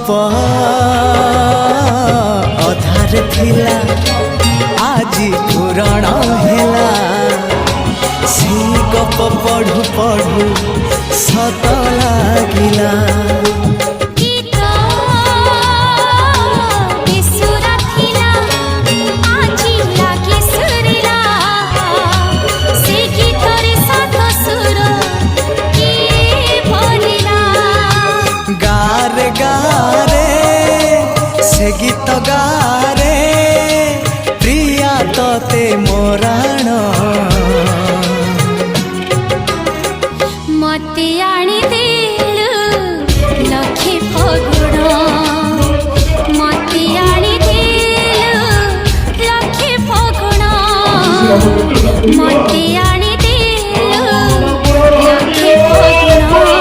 गप अधार थिला आजी पुराण हेला से गप पढ़ु पढ़ु सत लागिला गीत गारे प्रिया तोते मोराण मते आनी देलु लखे फगुण मते आनी देलु लखे फगुण मते